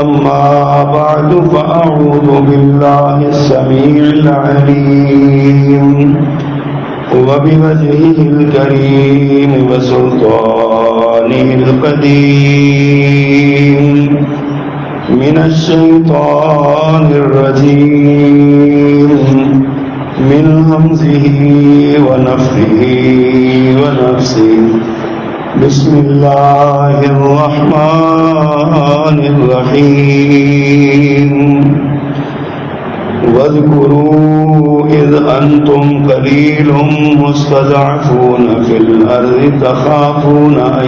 أما بعد فأعوذ بالله السميع العليم وبوجهه الكريم وسلطانه القديم من الشيطان الرجيم من همزه ونفخه ونفسه بسم الله الرحمن الرحيم واذكروا إذ أنتم قليل مستضعفون في الأرض تخافون أن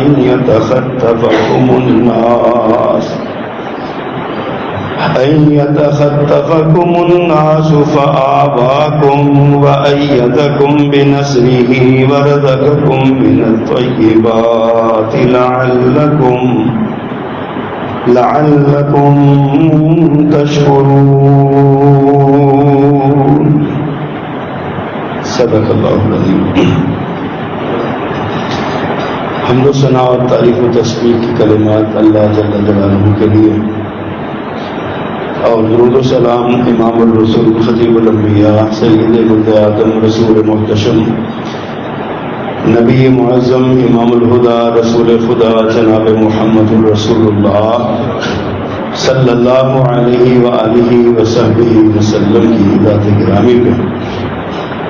يتخطفكم الناس فآواكم وأيدكم بنصره ورزقكم من الطيبات لعلكم تشكرون صدق اللہ العظیم. حمد و ثنا اور تعریف و تسبیح کی کلمات اللہ جل جلالہ کے لیے، اور درود و سلام امام الرسول خطیب الانبیاء سید ولد آدم رسول محتشم نبی معظم امام الہدا رسول خدا جناب محمد الرسول اللہ صلی اللہ علیہ وآلہ وصحبہ وسلم کی ذات گرامی پہ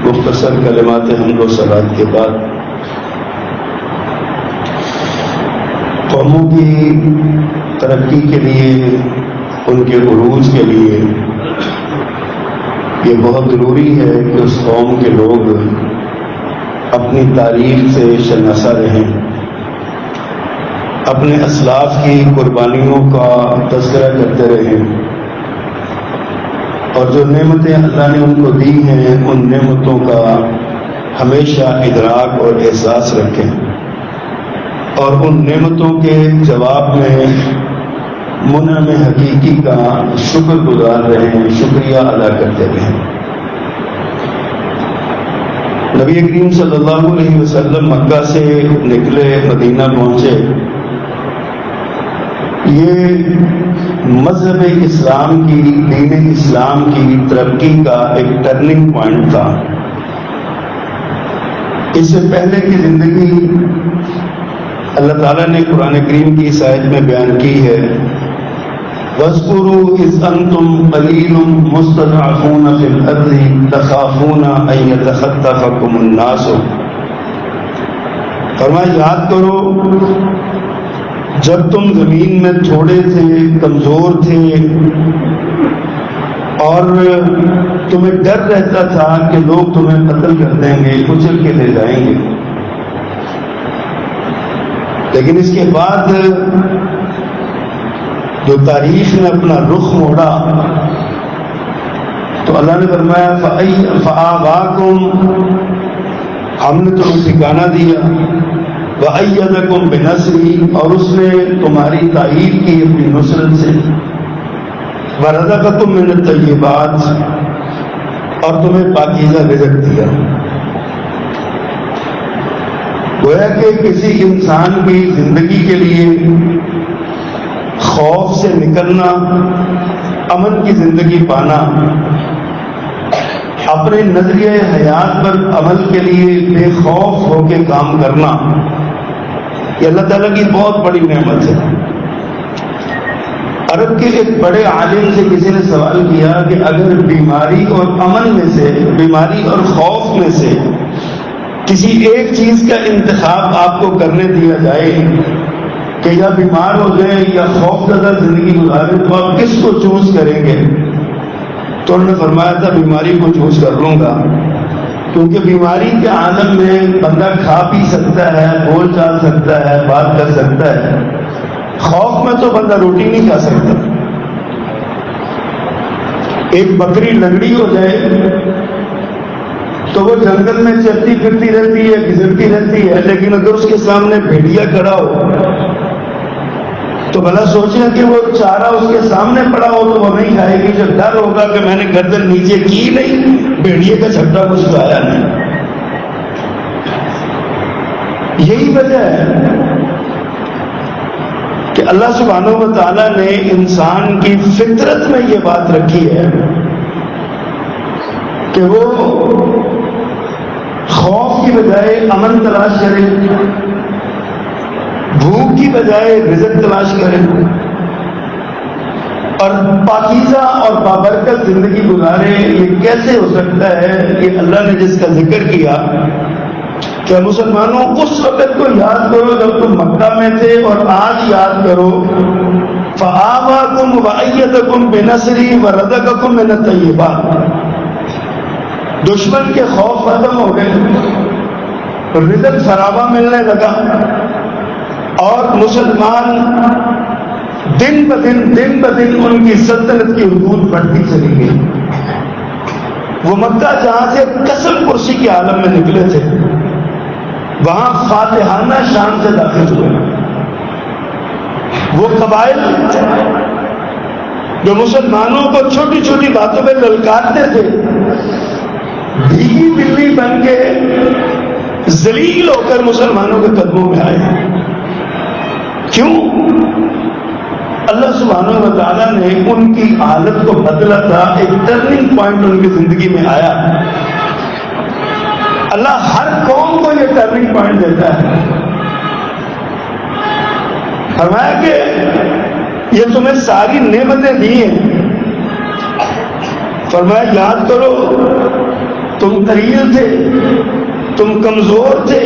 مختصر کلمات حمد و صلات کے بعد قوموں کی ترقی کے لیے، ان کے عروج کے لیے یہ بہت ضروری ہے کہ اس قوم کے لوگ اپنی تاریخ سے شناسا رہیں، اپنے اسلاف کی قربانیوں کا تذکرہ کرتے رہیں، اور جو نعمتیں اللہ نے ان کو دی ہیں ان نعمتوں کا ہمیشہ ادراک اور احساس رکھیں، اور ان نعمتوں کے جواب میں منعم حقیقی کا شکر گزار رہیں، شکریہ ادا کرتے رہیں. نبی کریم صلی اللہ علیہ وسلم مکہ سے نکلے، مدینہ پہنچے. یہ مذہب اسلام کی، دین اسلام کی ترقی کا ایک ٹرننگ پوائنٹ تھا. اس سے پہلے کی زندگی اللہ تعالیٰ نے قرآن کریم کی اس آیت میں بیان کی ہے، وَاذْكُرُوا إِذْ أَنْتُمْ قَلِيلٌ مُسْتَضْعَفُونَ فِي الْأَرْضِ تَخَافُونَ أَنْ يَتَخَطَّفَكُمُ النَّاسُ. فرمایا یاد کرو جب تم زمین میں تھوڑے تھے، کمزور تھے، اور تمہیں ڈر رہتا تھا کہ لوگ تمہیں قتل کر دیں گے، کچل کے لے جائیں گے. لیکن اس کے بعد جو تاریخ نے اپنا رخ موڑا تو اللہ نے فرمایا فآواکم، ہم نے تمہیں ٹھکانہ دیا، وأیدکم بنصری، اور اس نے تمہاری تائید کی اپنی نصرت سے، ورزقکم من الطیبات، اور تمہیں پاکیزہ رزق دیا. گویا کہ کسی انسان کی زندگی کے لیے خوف سے نکلنا، امن کی زندگی پانا، اپنے نظریہ حیات پر عمل کے لیے بے خوف ہو کے کام کرنا، یہ اللہ تعالیٰ کی بہت بڑی نعمت ہے. عرب کے ایک بڑے عالم سے کسی نے سوال کیا کہ اگر بیماری اور امن میں سے، بیماری اور خوف میں سے کسی ایک چیز کا انتخاب آپ کو کرنے دیا جائے کہ یا بیمار ہو جائیں یا خوف زدہ زندگی گزاریں، تو آپ کس کو چوز کریں گے؟ تو انہوں نے فرمایا تھا بیماری کو چوز کر لوں گا، کیونکہ بیماری کے عالم میں بندہ کھا پی سکتا ہے، بول چال سکتا ہے، بات کر سکتا ہے. خوف میں تو بندہ روٹی نہیں کھا سکتا. ایک بکری لنگڑی ہو جائے تو وہ جنگل میں چلتی پھرتی رہتی ہے، گزرتی رہتی ہے، لیکن اگر اس کے سامنے بھیڑیا کھڑا ہو تو بھلا سوچیں کہ وہ چارہ اس کے سامنے پڑا ہو تو وہ نہیں کھائے گی. جب ڈر ہوگا کہ میں نے گردن نیچے کی نہیں، بھیڑیے کا چھٹا کچھ کھایا نہیں. یہی وجہ ہے کہ اللہ سبحانہ و تعالیٰ نے انسان کی فطرت میں یہ بات رکھی ہے کہ وہ خوف کی بجائے امن تلاش کرے، بھوک کی بجائے رزق تلاش کرے، اور پاکیزہ اور بابرکت زندگی گزارے۔ یہ کیسے ہو سکتا ہے؟ یہ اللہ نے جس کا ذکر کیا کہ مسلمانوں اس وقت کو یاد کرو جب تم مکہ میں تھے، اور آج یاد کرو فآواکم وأیدکم بنصری ورزقکم من الطیبات۔ دشمن کے خوف ختم ہو گئے، رزق سرابہ ملنے لگا، اور مسلمان دن بدن ان کی سلطنت کی حدود بڑھتی چلی گئی۔ وہ مکہ جہاں سے قسم پرسی کے عالم میں نکلے تھے، وہاں فاتحانہ شان سے داخل ہوئے۔ وہ قبائل جو مسلمانوں کو چھوٹی چھوٹی باتوں میں للکارتے تھے، بھیگی بلی بن کے ذلیل ہو کر مسلمانوں کے قدموں میں آئے۔ کیوں؟ اللہ سبحانہ و تعالیٰ نے ان کی حالت کو بدلا تھا، ایک ٹرننگ پوائنٹ ان کی زندگی میں آیا۔ اللہ ہر قوم کو یہ ٹرننگ پوائنٹ دیتا ہے۔ فرمایا کہ یہ تمہیں ساری نعمتیں دی ہیں، فرمایا یاد کرو تم قلیل تھے، تم کمزور تھے،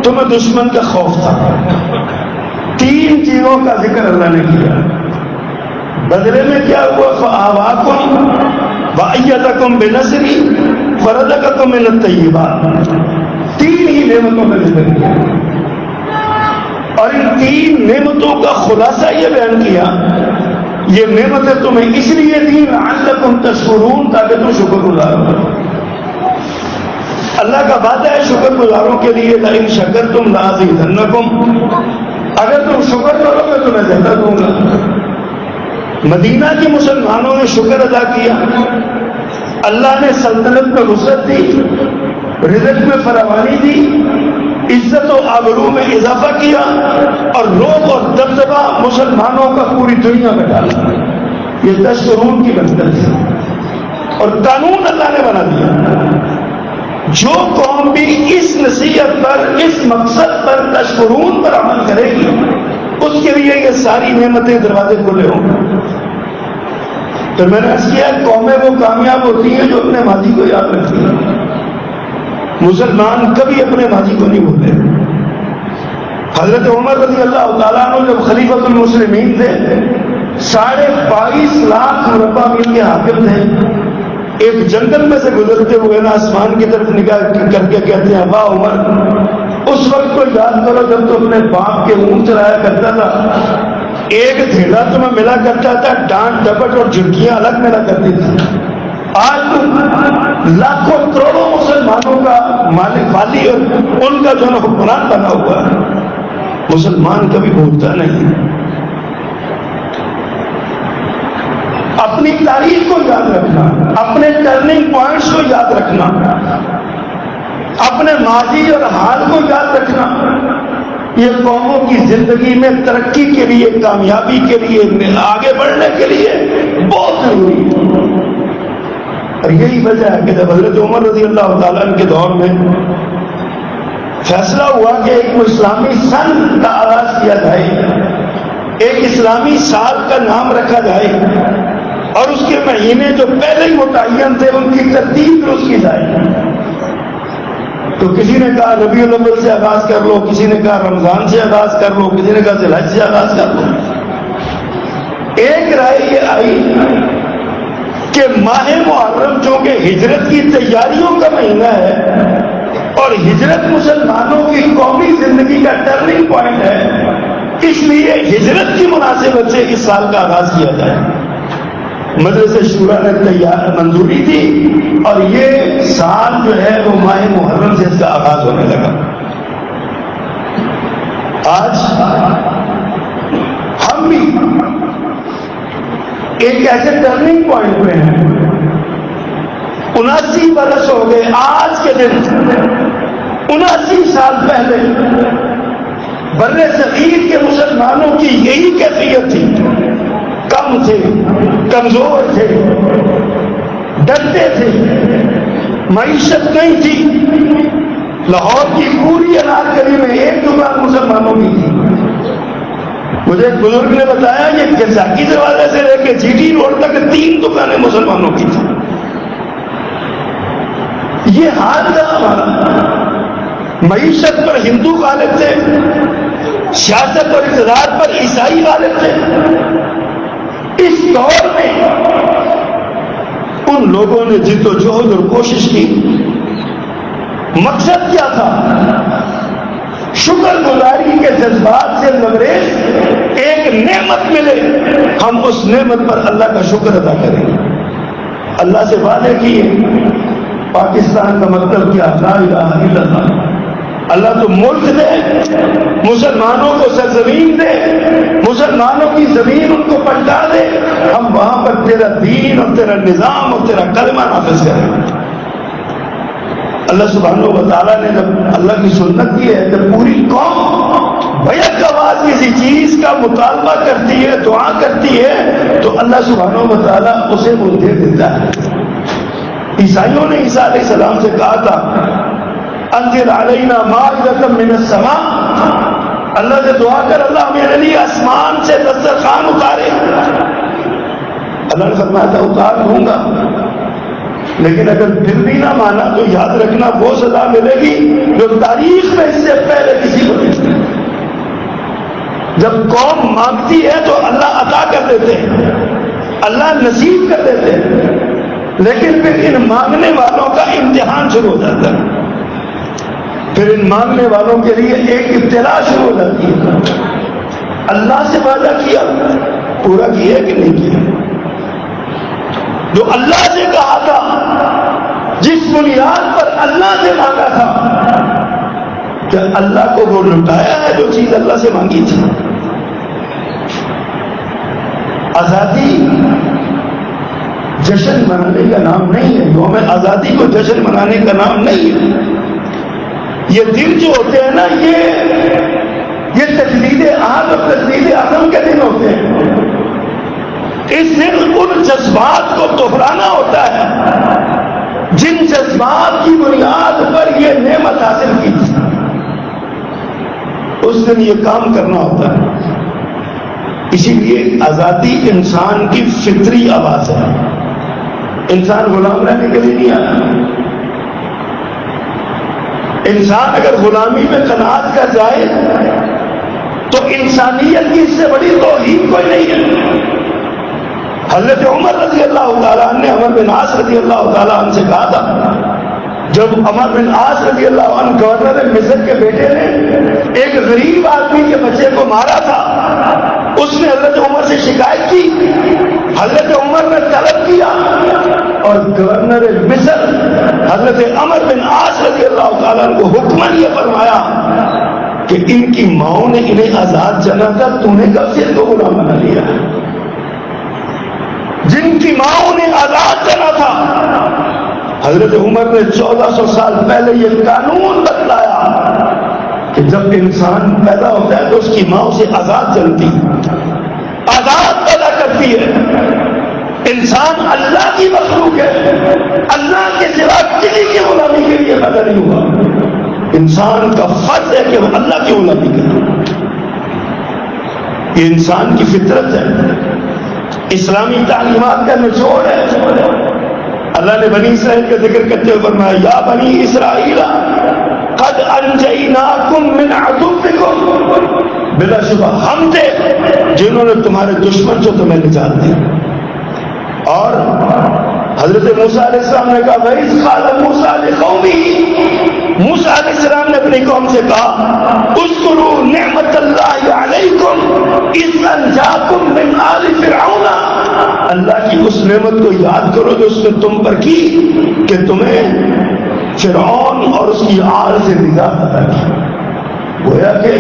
تمہیں دشمن کا خوف تھا۔ تین چیزوں کا ذکر اللہ نے کیا۔ بدلے میں کیا ہوا؟ فآواکم وأیدکم بنصری ورزقکم من الطیبات۔ تین ہی نعمتوں کا ذکر کیا، اور ان تین نعمتوں کا خلاصہ یہ بیان کیا، یہ نعمتیں تمہیں اس لیے دی لعلکم تشکرون، تاکہ تم شکر گزار ہو۔ اللہ کا وعدہ ہے شکر گزاروں کے لیے، لئن شکرتم لأزیدنکم، اگر تم شکر کرو گے تو میں زیادہ دوں گا۔ مدینہ کے مسلمانوں نے شکر ادا کیا، اللہ نے سلطنت میں وسعت دی، رزق میں فراوانی دی، عزت و آبرو میں اضافہ کیا، اور روب اور دبدبہ مسلمانوں کا پوری دنیا میں ڈالا۔ یہ تشکرون کی برکت ہے، اور قانون اللہ نے بنا دیا۔ جو قوم بھی اس نصیحت پر، اس مقصد پر، تشکرون پر عمل کرے گی، اس کے لیے یہ ساری نعمتیں دروازے کھلے ہوں گے۔ تو میں نے عرض کیا قومیں وہ کامیاب ہوتی ہیں جو اپنے ماضی کو یاد رکھتی ہیں۔ مسلمان کبھی اپنے ماضی کو نہیں بھولتے۔ حضرت عمر رضی اللہ تعالیٰ عنہ جب خلیفۃ المسلمین تھے، 22.5 لاکھ مربع میل کے حاکم تھے، ایک جنگل میں سے گزرتے ہوئے نا آسمان کی طرف نگاہ کر کے کہتے ہیں واہ عمر، اس وقت کو یاد کرو جب تو اپنے باپ کے اونٹ چلایا کرتا تھا، ایک دھیڑا تمہیں ملا کرتا تھا، ڈانٹ ڈپٹ اور جھٹکیاں الگ ملا کرتی تھی۔ آج تم لاکھوں کروڑوں مسلمانوں کا مالک والی اور ان کا جو حکمران بنا ہوا ہے۔ مسلمان کبھی بھولتا نہیں، اپنی تاریخ کو یاد رکھنا، اپنے ٹرننگ پوائنٹس کو یاد رکھنا، اپنے ماضی اور حال کو یاد رکھنا، یہ قوموں کی زندگی میں ترقی کے لیے، کامیابی کے لیے، آگے بڑھنے کے لیے بہت ضروری ہے۔ اور یہی وجہ ہے کہ جب حضرت عمر رضی اللہ تعالیٰ عنہ کے دور میں فیصلہ ہوا کہ ایک اسلامی سن کا آغاز کیا جائے، ایک اسلامی سال کا نام رکھا جائے، اور اس کے مہینے جو پہلے ہی متعین تھے ان کی ترتیب درست کی جائے، تو کسی نے کہا ربیع الاول سے آغاز کر لو، کسی نے کہا رمضان سے آغاز کر لو، کسی نے کہا ذی الحج سے آغاز کر لو۔ ایک رائے یہ آئی کہ ماہ محرم چونکہ ہجرت کی تیاریوں کا مہینہ ہے اور ہجرت مسلمانوں کی قومی زندگی کا ٹرننگ پوائنٹ ہے، اس لیے ہجرت کی مناسبت سے اس سال کا آغاز کیا جائے۔ مجلس شورا نے منظوری دی، اور یہ سال جو ہے وہ ماہ محرم سے اس کا آغاز ہونے لگا۔ آج ہم بھی ایک ایسے ٹرننگ پوائنٹ پہ ہیں، 79 برس ہو گئے آج کے دن، 79 سال پہلے بر صغیر کے مسلمانوں کی یہی کیفیت تھی، کم تھے، کمزور تھے، ڈرتے تھے، معیشت نہیں تھی۔ لاہور کی پوری انارکلی میں ایک دکان مسلمانوں کی تھی۔ مجھے ایک بزرگ نے بتایا کہ گرزاکی دروازے سے لے کے جی ٹی روڈ تک 3 دکانیں مسلمانوں کی تھی۔ یہ حال تھا ہمارا۔ معیشت پر ہندو غالب تھے، سیاست اور اقتدار پر عیسائی غالب تھے۔ اس دور میں ان لوگوں نے جد و جہد اور کوشش کی۔ مقصد کیا تھا؟ شکر گزاری کے جذبات سے لبریز ایک نعمت ملے، ہم اس نعمت پر اللہ کا شکر ادا کریں۔ اللہ سے وعدے کیے، پاکستان کا مطلب کیا؟ لا الہ الا اللہ۔ اللہ تو ملک دے، مسلمانوں کو سرزمین دے، مسلمانوں کی زمین ان کو پلٹا دے، ہم وہاں پر تیرا دین اور تیرا نظام اور تیرا کلمہ نافذ کریں۔ اللہ سبحانہ و تعالیٰ نے جب اللہ کی سنت کی ہے، جب پوری قوم بیک آواز کسی چیز کا مطالبہ کرتی ہے، دعا کرتی ہے، تو اللہ سبحانہ و تعالیٰ اسے وہ دے دیتا ہے۔ عیسائیوں نے عیسیٰ علیہ السلام سے کہا تھا انزل علینا مائدۃ من السماء، اللہ سے دعا کر اللہ میرے لیے آسمان سے دسترخوان اتارے۔ اللہ نے فرمایا تھا اتار دوں گا، لیکن اگر پھر بھی نہ مانا تو یاد رکھنا وہ سزا ملے گی جو تاریخ میں اس سے پہلے کسی کو نہیں۔ جب قوم مانگتی ہے تو اللہ عطا کر دیتے ہیں، اللہ نصیب کر دیتے ہیں، لیکن پھر ان مانگنے والوں کا امتحان شروع ہو جاتا ہے۔ پھر ان مانگنے والوں کے لیے ایک ابتلا شروع ہو جاتی ہے۔ اللہ سے وعدہ کیا، پورا کیا کہ نہیں کیا؟ جو اللہ سے کہا تھا، جس بنیاد پر اللہ سے مانگا تھا، کیا اللہ کو وہ لٹایا ہے جو چیز اللہ سے مانگی تھی؟ آزادی جشن منانے کا نام نہیں ہے، یوم آزادی کو جشن منانے کا نام نہیں ہے۔ یہ دن جو ہوتے ہیں نا، یہ تجدید عہد اور تجدید عزم کے دن ہوتے ہیں۔ اس دن ان جذبات کو دہرانا ہوتا ہے جن جذبات کی بنیاد پر یہ نعمت حاصل کی تھی۔ اس دن یہ کام کرنا ہوتا ہے۔ اسی لیے آزادی انسان کی فطری آواز ہے۔ انسان غلام رہنے کے لیے نہیں آیا۔ انسان اگر غلامی میں قناعت کر جائے تو انسانیت کی اس سے بڑی توہین کوئی نہیں ہے۔ حضرت عمر رضی اللہ تعالیٰ عنہ نے عمر بن عاص رضی اللہ تعالیٰ عنہ سے کہا تھا، جب عمر بن عاص رضی اللہ عنہ گورنر مصر کے بیٹے نے ایک غریب آدمی کے بچے کو مارا تھا، اس نے حضرت عمر سے شکایت کی، حضرت عمر نے طلب کیا اور گورنر مصر حضرت عمر بن عاص رضی اللہ تعالیٰ عنہ کو حکماً یہ فرمایا کہ ان کی ماؤں نے انہیں آزاد جانا تھا، تو نے کب سے ان کو غلام بنا لیا؟ جن کی ماؤں نے آزاد کرنا تھا، حضرت عمر نے 1400 سال پہلے یہ قانون بتلایا کہ جب انسان پیدا ہوتا ہے تو اس کی ماں اسے آزاد چلتی، آزاد پیدا کرتی ہے۔ انسان اللہ کی مخلوق ہے، اللہ کے سوا کسی کی غلامی کے لیے پیدا نہیں ہوا۔ انسان کا فرض ہے کہ وہ اللہ کی غلامی کرے، یہ انسان کی فطرت ہے، اسلامی تعلیمات کا نچوڑ ہے۔ اللہ نے بنی اسرائیل کا ذکر کرتے ہوئے فرمایا یا بنی اسرائیل قد انجیناکم من عدوکم، بلا شبہ ہم تھے جنہوں نے تمہارے دشمن سے تمہیں نجات دی۔ اور حضرت موسیٰ علیہ السلام نے کہا وَإِذْ قَالَ مُوسَىٰ لِقَوْمِهِ، موسیٰ علیہ السلام نے اپنی قوم سے کہا اذکروا نعمت اللہ علیکم اذ انجاکم من آل فرعون، اللہ کی اس نعمت کو یاد کرو جو اس نے تم پر کی کہ تمہیں فرعون اور اس کی آل سے نجات عطا کی۔ گویا کہ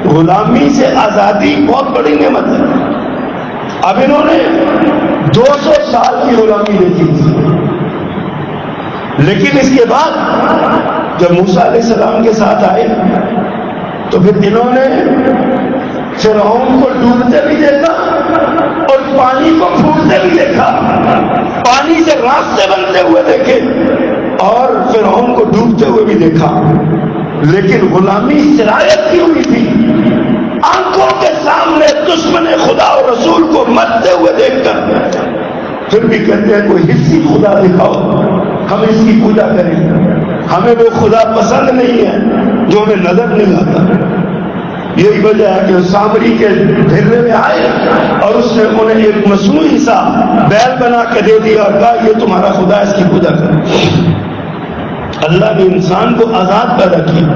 غلامی سے آزادی بہت بڑی نعمت ہے۔ اب انہوں نے 200 سال کی غلامی دیکھی تھی، لیکن اس کے بعد جب موسیٰ علیہ السلام کے ساتھ آئے تو پھر انہوں نے فرعون کو ڈوبتے بھی دیکھا اور پانی کو پھوٹتے بھی دیکھا، پانی سے راستے بنتے ہوئے دیکھے اور فرعون کو ڈوبتے ہوئے بھی دیکھا، لیکن غلامی سرایت کی ہوئی تھی۔ آنکھوں کے سامنے دشمن خدا اور رسول کو مرتے ہوئے دیکھ کر پھر بھی کہتے ہیں کوئی حصی خدا دکھاؤ، ہم اس کی پوجا کریں، ہمیں وہ خدا پسند نہیں ہے جو ہمیں نظر نہیں آتا۔ یہی وجہ ہے کہ سامری کے ڈھیرے میں آئے اور اس نے انہیں ایک مصنوعی سا بیل بنا کے دے دیا اور کہا یہ تمہارا خدا، اس کی پوجا کرو۔ اللہ نے انسان کو آزاد پیدا کیا،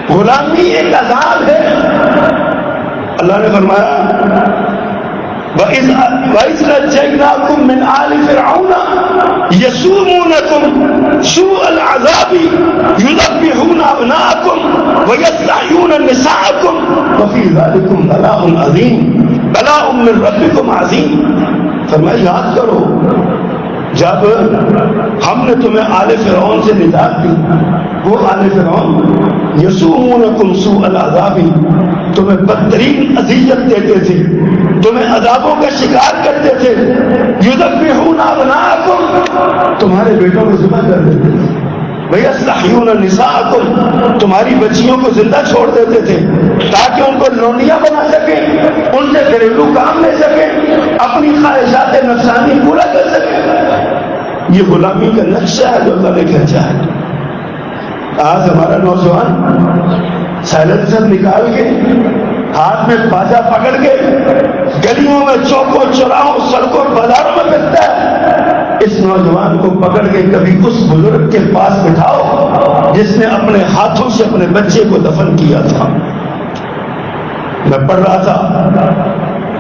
غلامی ایک عذاب ہے۔ اللہ نے فرمایا وَإِذْ نَجَّيْنَاكُمْ مِنْ آلِ فِرْعَوْنَ يَسُومُونَكُمْ سُوءَ الْعَذَابِ يُذَبِّحُونَ أَبْنَاءَكُمْ وَيَسْتَحْيُونَ نِسَاءَكُمْ وَفِي ذَلِكُمْ بَلَاءٌ عَظِيمٌ بَلَاءٌ مِّن رَبِّكُمْ عَظِيمٌ۔ فرمایا یاد کرو جب ہم نے تمہیں آل فرعون سے نجات دی، وہ آل فرعون یسومونکم سوء العذاب، تمہیں بدترین اذیت دیتے تھے، تمہیں عذابوں کا شکار کرتے تھے، یذبحون ابناءکم، تمہارے بیٹوں کو ذبح کر دیتے تھے، ویستحیون نساءکم، تمہاری بچیوں کو زندہ چھوڑ دیتے تھے تاکہ ان کو لونڈیاں بنا سکیں، ان سے گھریلو کام لے سکیں، اپنی خواہشات نفسانی پورا کر سکیں۔ یہ غلامی کا نقشہ ہے جو اللہ نے کھینچا ہے۔ آج ہمارا نوجوان سائلنسر نکال کے ہاتھ میں بازا پکڑ کے گلیوں میں چوکوں چوراہوں سڑکوں بازاروں میں پھرتا ہے۔ اس نوجوان کو پکڑ کے کبھی اس بزرگ کے پاس بٹھاؤ جس نے اپنے ہاتھوں سے اپنے بچے کو دفن کیا تھا۔ میں پڑھ رہا تھا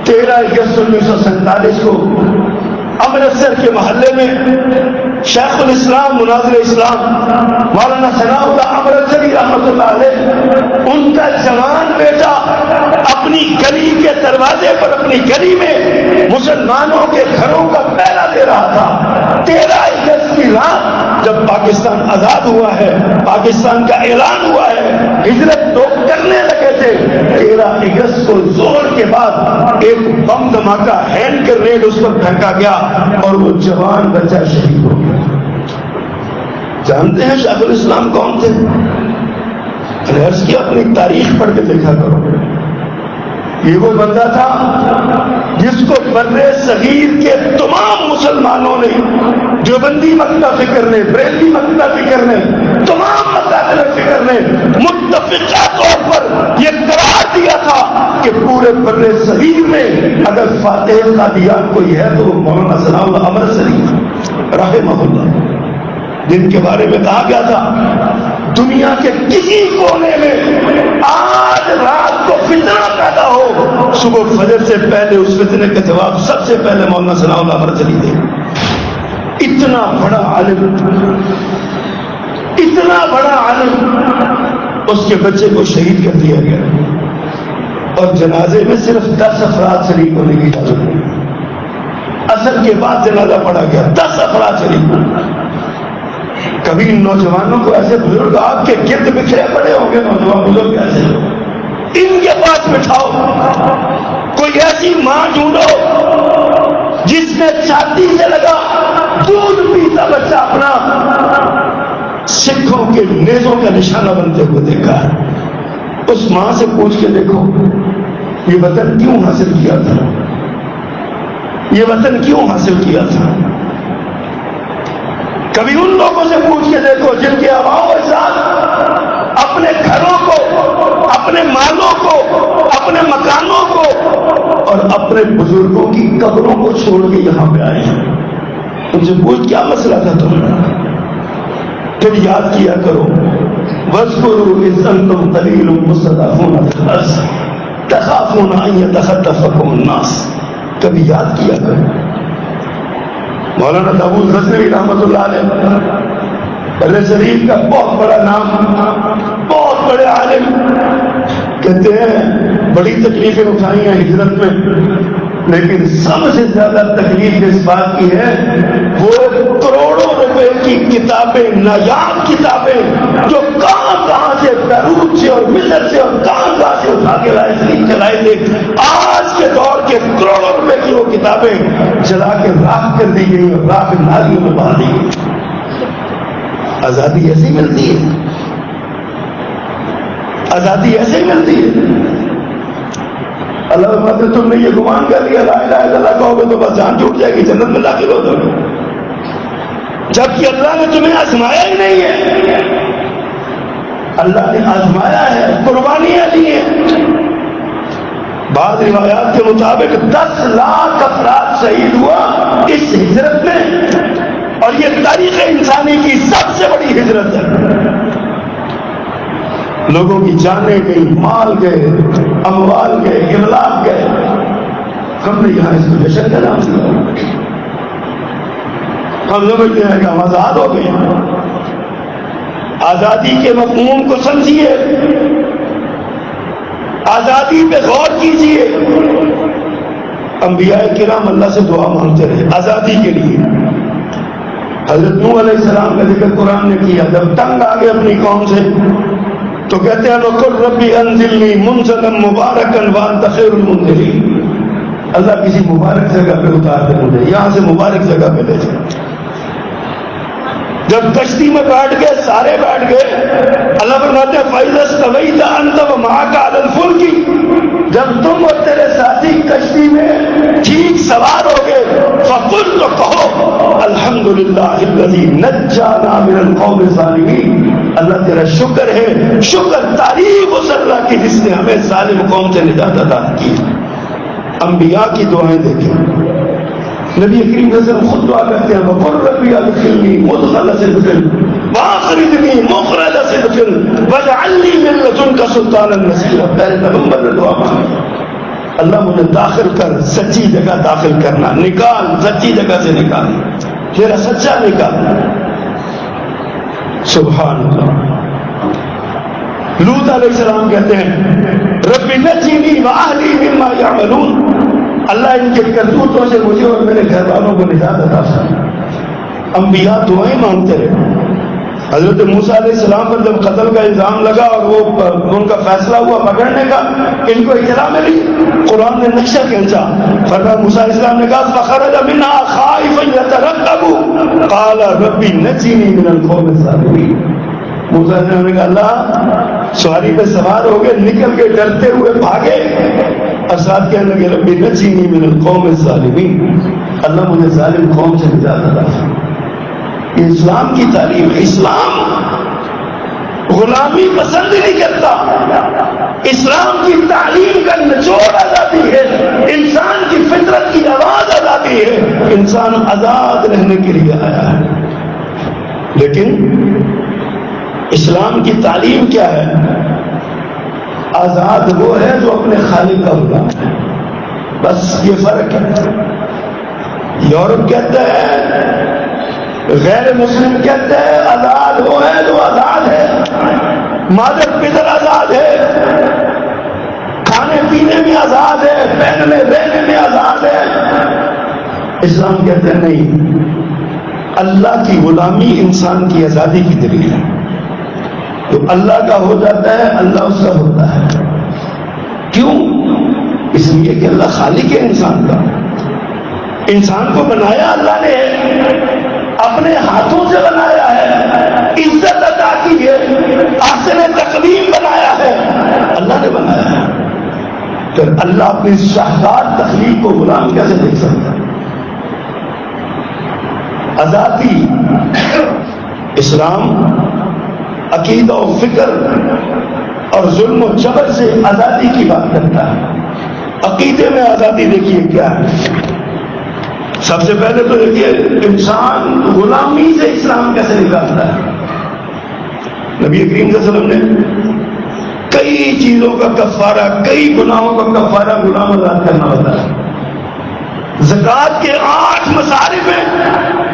13 اگست 1947 کو امرتسر کے محلے میں شیخ الاسلام مناظر اسلام مولانا ثناء اللہ امرتسری رحمۃ اللہ علیہ، ان کا جوان بیٹا اپنی گلی کے دروازے پر اپنی گلی میں مسلمانوں کے گھروں کا پہرا دے رہا تھا۔ 13 اگست کی رات جب پاکستان آزاد ہوا ہے، پاکستان کا اعلان ہوا ہے، ہجرت لوگ کرنے لگے تھے، 13 اگست کو زور کے بعد ایک بم دھماکہ ہینڈ گرینیڈ اس پر پھینکا گیا اور وہ جوان بچہ شہید ہو گیا۔ جانتے ہیں شیخ الاسلام کون تھے؟ میں نے عرض کیا اپنی تاریخ پڑھ کے دیکھا کرو۔ یہ وہ بندہ تھا جس کو بر صغیر کے تمام مسلمانوں نے، دیوبندی مکتب فکر نے، بریلوی مکتب فکر نے، تمام مکاتب فکر نے متفقہ طور پر یہ قرار دیا تھا کہ پورے بر صغیر میں اگر فاتح قادیان کوئی ہے تو وہ مولانا ثناء اللہ امرتسری رحمہ اللہ، جن کے بارے میں کہا گیا تھا دنیا کے کسی کونے میں آج رات کو فتنہ پیدا ہو، صبح فجر سے پہلے اس فتنے کا جواب سب سے پہلے مولانا ثناء اللہ امرتسری دے۔ اتنا بڑا عالم، اتنا بڑا عالم، اس کے بچے کو شہید کر دیا گیا اور جنازے میں صرف 10 افراد شریک ہونے کی اجازت ہوئی۔ عصر کے بعد جنازہ پڑھا گیا، 10 افراد شریک ہوئے۔ کبھی ان نوجوانوں کو ایسے بزرگ آپ کے گرد بکھرے پڑے ہوں گے، نوجوان بزرگ ایسے ان کے پاس بٹھاؤ، کوئی ایسی ماں ڈھونڈو جس نے چھاتی سے لگا دودھ پیتا بچہ اپنا سکھوں کے نیزوں کا نشانہ بنتے ہوئے دیکھا ہے۔ اس ماں سے پوچھ کے دیکھو یہ وطن کیوں حاصل کیا تھا، یہ وطن کیوں حاصل کیا تھا۔ کبھی ان لوگوں سے پوچھ کے دیکھو جن کے آباؤں کے ساتھ اپنے گھروں کو، اپنے مالوں کو، اپنے مکانوں کو اور اپنے بزرگوں کی قبروں کو چھوڑ کے یہاں پہ آئے ہیں، ان سے پوچھ کیا مسئلہ تھا تمہیں۔ پھر یاد کیا کرو وَاذْكُرُوا إِذْ أَنْتُمْ قَلِيلٌ مُسْتَضْعَفُونَ فِي الْأَرْضِ تَخَافُونَ أَنْ يَتَخَطَّفَكُمُ النَّاسُ، کبھی یاد کیا کرو۔ مولانا داؤد غزنوی رحمۃ اللہ علیہ بر صغیر کا بہت بڑا نام، بہت بڑے عالم، کہتے ہیں بڑی تکلیفیں اٹھائی ہیں ہجرت میں، لیکن سب سے زیادہ تکلیف اس بات کی ہے وہ کروڑوں روپے کی کتابیں، نایاب کتابیں جو کہاں سے بیروت سے اور مصر سے اور کہاں سے اٹھا کے لائے تھے، آج کے دور کے کروڑوں روپے کی وہ کتابیں جلا کے راکھ کر دی گئی اور راکھ نالیوں میں بہا دی گئی۔ آزادی ایسی ملتی ہے، آزادی ایسے ہی ملتی ہے۔ اللہ فرماتے تم نے یہ گمان کر لیا لا الہ الا اللہ کہو گے تو بس جان چھوٹ جائے گی، جنت میں داخل ہو جاؤ گے، جبکہ اللہ نے تمہیں آزمایا ہی نہیں ہے۔ اللہ نے آزمایا ہے، قربانیاں دی ہیں۔ بعض روایات کے مطابق 10 لاکھ افراد شہید ہوا اس ہجرت میں، اور یہ تاریخ انسانی کی سب سے بڑی ہجرت ہے۔ لوگوں کی جانیں گئی، مال گئے، اموال گئے، املاک گئے، ہم نے یہاں اس کو جشن کا نام دیا۔ ہم سمجھتے ہیں کہ ہم آزاد ہو گئے۔ آزادی کے مفہوم کو سمجھیے، آزادی پہ غور کیجیے۔ انبیاء کرام اللہ سے دعا مانگتے رہے آزادی کے لیے۔ حضرت نوح علیہ السلام کا ذکر قرآن نے کیا، جب تنگ آ گئے اپنی قوم سے تو کہتے ہیں وَقُلْ رَبِّ أَنزِلْنِي مُنزَلًا مُبَارَكًا وَأَنْتَ خَيْرُ الْمُنزِلِينَ۔ اللہ کسی مبارک جگہ پہ اتار دے مجھے، یہاں سے مبارک جگہ پہ لے جائے۔ جب کشتی میں بیٹھ گئے، سارے بیٹھ گئے، اللہ فرماتے ہیں فَإِذَا اسْتَوَيْتَ أَنْتَ وَمَعَكَ عَلَى الْفُلْكِ، جب تم اور تیرے ساتھی کشتی میں ٹھیک سوار ہو گئے، فَقُلْ تو کہو الحمدللہ الذی نجانا من القوم الظالمین، اللہ تیرا شکر ہے، شکر تعریف اس اللہ کی جس نے ہمیں ظالم قوم سے نجات عطا کی۔ انبیاء کی دعائیں دیکھیں، نبی کریم صلی اللہ علیہ وسلم خود دعا کرتے ہیں وَقُلْ رَبِّ أَدْخِلْنِي مُدْخَلَ صِدْقٍ وَأَخْرِجْنِي مُخْرَجَ صِدْقٍ وَاجْعَلْ لِي مِن لَّدُنكَ سُلْطَانًا نَصِيرًا۔ پہلے پیغمبر نے دعا مانگی، اللہ مجھے داخل کر، سچی جگہ داخل کرنا، نکال، سچی جگہ سے نکال، میرا سچا نکال۔ سبحان اللہ۔ لوط علیہ السلام کہتے ہیں رب نجنی وأہلی مما یعملون، اللہ ان کے کرتوتوں سے مجھے اور میرے گھر والوں کو نجات عطا فرما۔ انبیاء دعائیں مانگتے رہے۔ حضرت موسیٰ علیہ السلام پر جب قتل کا الزام لگا اور وہ ان کا فیصلہ ہوا پکڑنے کا، ان کو اطلاع ملی، قرآن نے نقشہ کھینچا، فرمایا موسیٰ علیہ السلام نے کہا فخرج منها خائفا يترقب قال رب نجنی من القوم الظالمین۔ موسیٰ علیہ السلام نے کہا اللہ سواری پہ سوار ہو گئے، نکل کے ڈرتے ہوئے بھاگے، اور ساتھ کہنے لگے رب نجنی من القوم الظالمین، اللہ مجھے ظالم قوم سے نجات عطا فرما۔ اسلام کی تعلیم ہے۔ اسلام غلامی پسند نہیں کرتا، اسلام کی تعلیم کا نچوڑ آزادی ہے، انسان کی فطرت کی آواز آزادی ہے، انسان آزاد رہنے کے لیے آیا ہے۔ لیکن اسلام کی تعلیم کیا ہے؟ آزاد وہ ہے جو اپنے خالق کا غلام ہے، بس یہ فرق ہے۔ یورپ کہتا ہے، غیر مسلم کہتے ہیں آزاد وہ ہے جو آزاد ہے، مادر پدر آزاد ہے، کھانے پینے میں آزاد ہے، پہننے رہنے میں آزاد ہے۔ اسلام کہتے ہیں نہیں، اللہ کی غلامی انسان کی آزادی کی دلیل ہے۔ تو اللہ کا ہو جاتا ہے، اللہ اس کا ہوتا ہے۔ کیوں؟ اس لیے کہ اللہ خالق ہے انسان کا، انسان کو بنایا اللہ نے، اپنے ہاتھوں سے بنایا ہے، عزت عطا کی ہے، احسن تقویم بنایا ہے، اللہ نے بنایا ہے۔ پھر اللہ اپنی شاہکار تخلیق کو غلام کیسے دیکھ سکتا ہے؟ آزادی، اسلام عقیدہ و فکر اور ظلم و جبر سے آزادی کی بات کرتا ہے۔ عقیدے میں آزادی دیکھیے کیا ہے۔ سب سے پہلے تو دیکھیے انسان غلامی سے اسلام کیسے نکالتا ہے۔ نبی کریم صلی اللہ علیہ وسلم نے کئی چیزوں کا کفارہ، کئی گناہوں کا کفارہ غلام آزاد کرنا ہوتا ہے۔ زکوٰۃ کے 8 مصارف ہیں،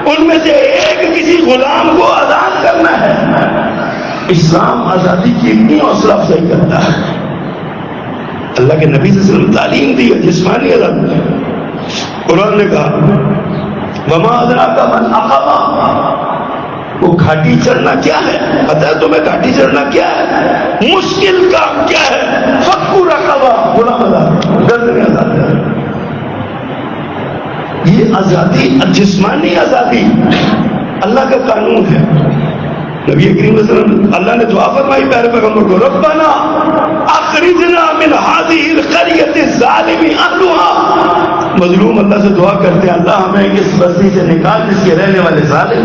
ان میں سے ایک کسی غلام کو آزاد کرنا ہے۔ اسلام آزادی کی اتنی حوصلہ افزائی کرتا ہے۔ اللہ کے نبی صلی اللہ علیہ وسلم تعلیم دی ہے جسمانی آزادی۔ قرآن نے کہا وما ادراک ما العقبہ، وہ گھاٹی چڑھنا کیا ہے؟ پتہ ہے تمہیں گھاٹی چڑھنا کیا ہے؟ مشکل کام کیا ہے؟ فکو رقبہ، غلام آزاد، گردن آزاد ہے۔ یہ آزادی، جسمانی آزادی اللہ کا قانون ہے۔ نبی کریم صلی اللہ علیہ وسلم، اللہ نے دعا فرمائی پیارے پیغمبر کو، ربنا اخرجنا من هذه القرية الظالم اهلها۔ مظلوم اللہ سے دعا کرتے ہیں، اللہ ہمیں اس بستی سے نکال جس کے رہنے والے ظالم۔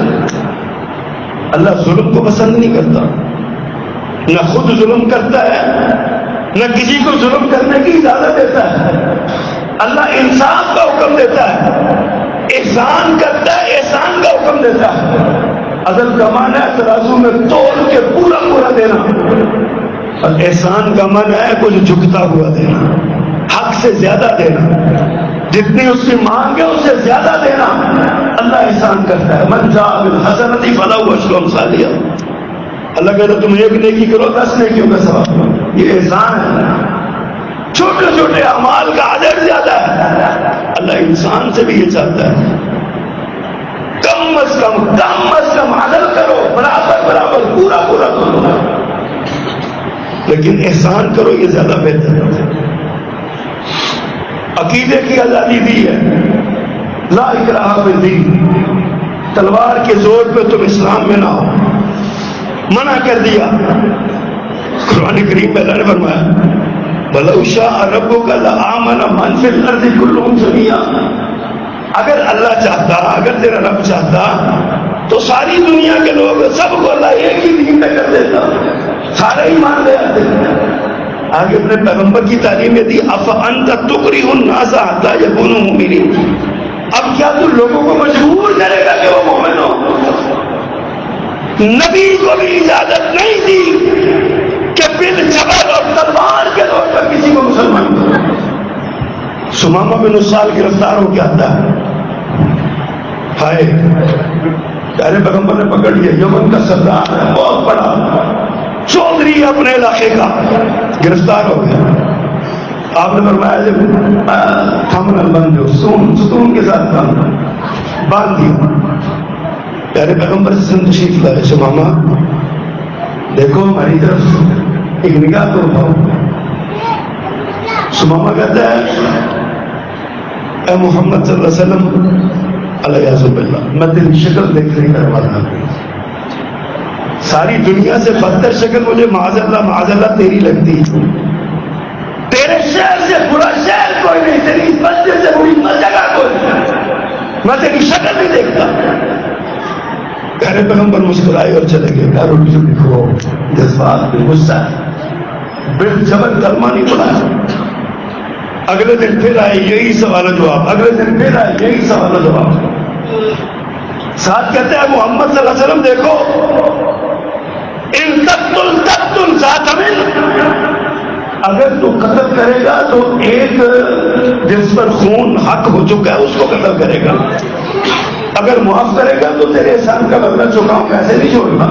اللہ ظلم کو پسند نہیں کرتا، نہ خود ظلم کرتا ہے نہ کسی کو ظلم کرنے کی اجازت دیتا ہے۔ اللہ انصاف کا حکم دیتا ہے، احسان کرتا ہے، احسان کا حکم دیتا ہے۔ عدل کا معنی ہے ترازو میں تول کے پورا پورا دینا، اور احسان کا معنی ہے کچھ جھکتا ہوا دینا، حق سے زیادہ دینا، جتنی اس کی مانگ ہے اس سے زیادہ دینا۔ اللہ احسان کرتا ہے، من جاء بالحسنۃ فلہ عشر امثالہا۔ اللہ کہتا ہے تم ایک نیکی کرو 10 نیکیوں کا ثواب۔ یہ احسان ہے، چھوٹے چھوٹے اعمال کا اجر زیادہ ہے۔ اللہ انسان سے بھی یہ چاہتا ہے کم از کم عدل کرو، برابر پورا کرو، لیکن احسان کرو، یہ زیادہ بہتر ہے۔ عقیدے کی آزادی دی ہے، لا اکراہ فی الدین، تلوار کے زور پہ تم اسلام میں نہ ہو، منع کر دیا۔ قرآن کریم میں اللہ نے فرمایا وَلَوْ شَاءَ رَبُّكَ لَآمَنَ مَنْ فِي الْأَرْضِ كُلُّهُمْ جَمِيعًا۔ اگر اللہ چاہتا، اگر تیرا رب چاہتا تو ساری دنیا کے لوگ سب کو اللہ ایک ہی دین میں کر دیتا، سارے ایمان لے آتے۔ آگے اپنے پیغمبر کی تعلیم یہ دی، أَفَأَنْتَ تُكْرِهُ النَّاسَ حَتَّى يَكُونُوا مُؤْمِنِينَ۔ اب کیا تو لوگوں کو مجبور کرے گا کہ وہ مومن ہو؟ نبی کو بھی اجازت نہیں دی کہ بالجبر اور تلوار کے طور پر کسی کو مسلمان کرو۔ سمامہ بن اسال گرفتار ہو کے آتا ہے، ہائے پیارے پیغمبر نے پکڑ لیا، یمن کا سردار ہے، بہت بڑا چودھری اپنے علاقے کا، گرفتار ہو گیا۔ آپ نے فرمایا جب تھامنا بند ہو، ستون کے ساتھ کام باندھ دیا۔ پیارے پیغمبر سے تشریف لائے، سمامہ دیکھو ہماری طرف ایک نگاہ تو اٹھاؤ۔ سمامہ کہتا ہے اے محمد صلی اللہ علیہ وسلم علیہ اللہ، میں تیری شکل دیکھنے کا ارادہ کروں، ساری دنیا سے بدتر شکل مجھے معاذ اللہ تیری لگتی، تیرے شہر سے برا شہر کوئی نہیں، تیری مسجد سے بری جگہ کوئی نہیں، میں تیری شکل نہیں دیکھتا۔ پیارے پیغمبر مسکرائے اور چلے گئے۔ پیاروں کی لکھو جذبات میں غصہ بالجبر کلمہ نہیں پڑھا۔ اگلے دن پھر آئے یہی سوال و جواب، اگلے دن پھر آئے یہی سوال و جواب۔ ساتھ کہتے ہیں محمد صلی اللہ علیہ وسلم دیکھو، ان تقتل ذات من، اگر تو قتل کرے گا تو ایک جس پر خون حق ہو چکا ہے اس کو قتل کرے گا، اگر معاف کرے گا تو تیرے احسان کا بدلہ چکاؤں گا، ایسے نہیں چھوڑنا۔